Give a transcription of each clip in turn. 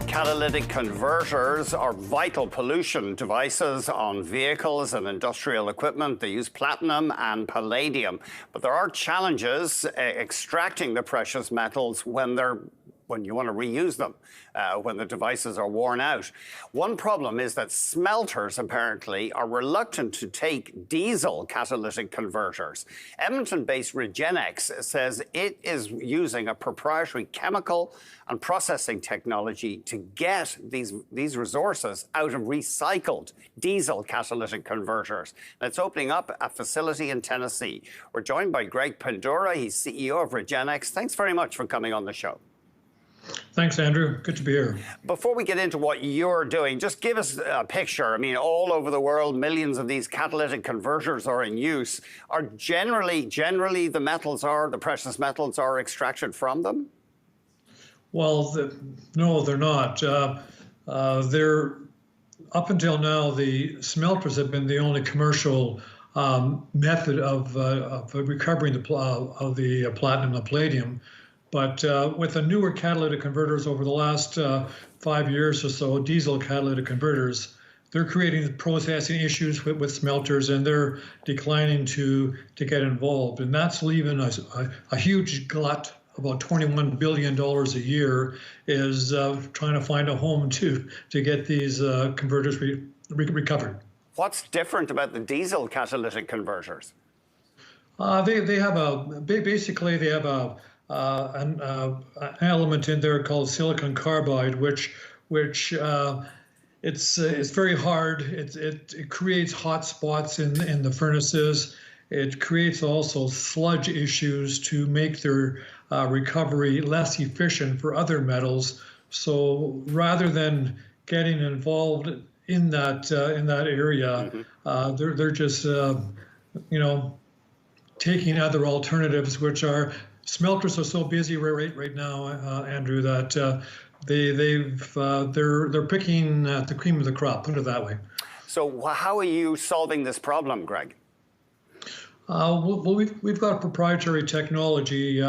Catalytic converters are vital pollution devices on vehicles and industrial equipment. They use platinum and palladium. But there are challenges extracting the precious metals when you want to reuse them, when the devices are worn out. One problem is that smelters apparently are reluctant to take diesel catalytic converters. Edmonton-based Regenx says it is using a proprietary chemical and processing technology to get these resources out of recycled diesel catalytic converters. And it's opening up a facility in Tennessee. We're joined by Greg Pedura. He's CEO of Regenx. Thanks very much for coming on the show. Thanks, Andrew. Good to be here. Before we get into what you're doing, just give us a picture. I mean, all over the world, millions of these catalytic converters are in use. Are generally the precious metals are extracted from them? Well, no, they're not. They're up until now, the smelters have been the only commercial method of recovering the platinum and palladium. But with the newer catalytic converters over the last 5 years or so, diesel catalytic converters, they're creating processing issues with smelters, and they're declining to get involved. And that's leaving a huge glut, about $21 billion a year, is trying to find a home to get these converters recovered. What's different about the diesel catalytic converters? They have basically an element in there called silicon carbide, which it's very hard. It creates hot spots in the furnaces. It creates also sludge issues to make their recovery less efficient for other metals. So rather than getting involved in that area, they're just taking other alternatives, which are. Smelters are so busy right now, Andrew, that they're picking the cream of the crop. Put it that way. So how are you solving this problem, Greg? Well, we've got a proprietary technology,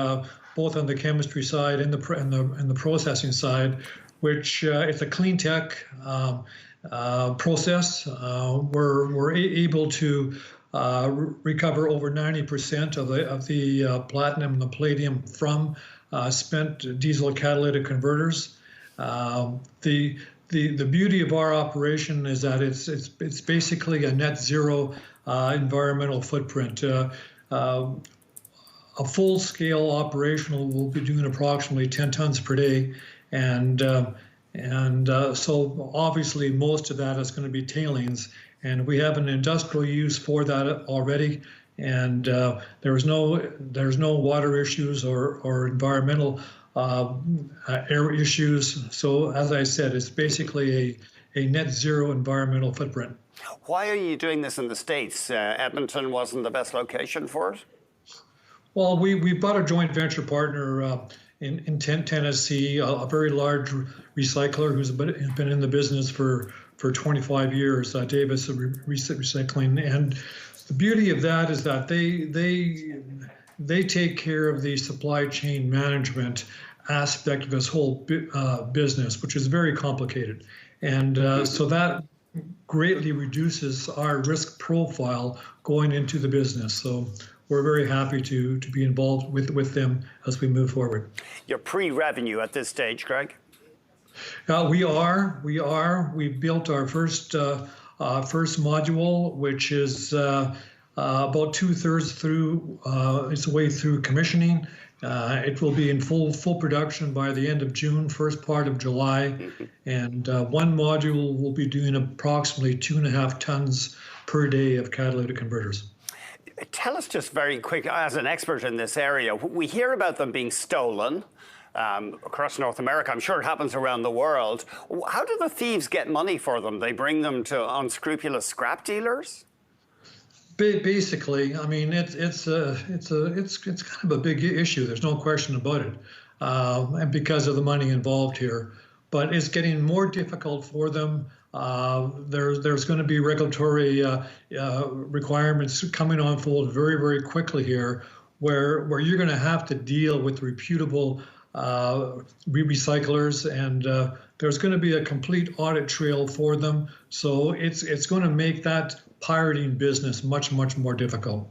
both on the chemistry side and the processing side, which it's a clean tech process. We're able to recover over 90% of the platinum and the palladium from spent diesel catalytic converters. The beauty of our operation is that it's basically a net zero environmental footprint. A full-scale operational will be doing approximately 10 tons per day, and so obviously most of that is going to be tailings. And we have an industrial use for that already, and there's no water issues or environmental air issues. So as I said, it's basically a net zero environmental footprint. Why are you doing this in the States? Edmonton wasn't the best location for it? Well, we bought a joint venture partner in Tennessee, a very large recycler who's been in the business for 25 years, Davis Recycling. And the beauty of that is that they take care of the supply chain management aspect of this whole business, which is very complicated. And so that greatly reduces our risk profile going into the business. So we're very happy to be involved with them as we move forward. You're pre-revenue at this stage, Greg? We are. We built our first module, which is about 2/3 through its way through commissioning. It will be in full production by the end of June, first part of July, and one module will be doing approximately 2.5 tons per day of catalytic converters. Tell us just very quick, as an expert in this area, we hear about them being stolen across North America. I'm sure it happens around the world. How do the thieves get money for them? They bring them to unscrupulous scrap dealers? Basically, I mean, it's kind of a big issue. There's no question about it, and because of the money involved here. But it's getting more difficult for them. There's going to be regulatory requirements coming on fold very, very quickly here, where you're going to have to deal with reputable recyclers, and there's going to be a complete audit trail for them. So it's going to make that pirating business much, much more difficult.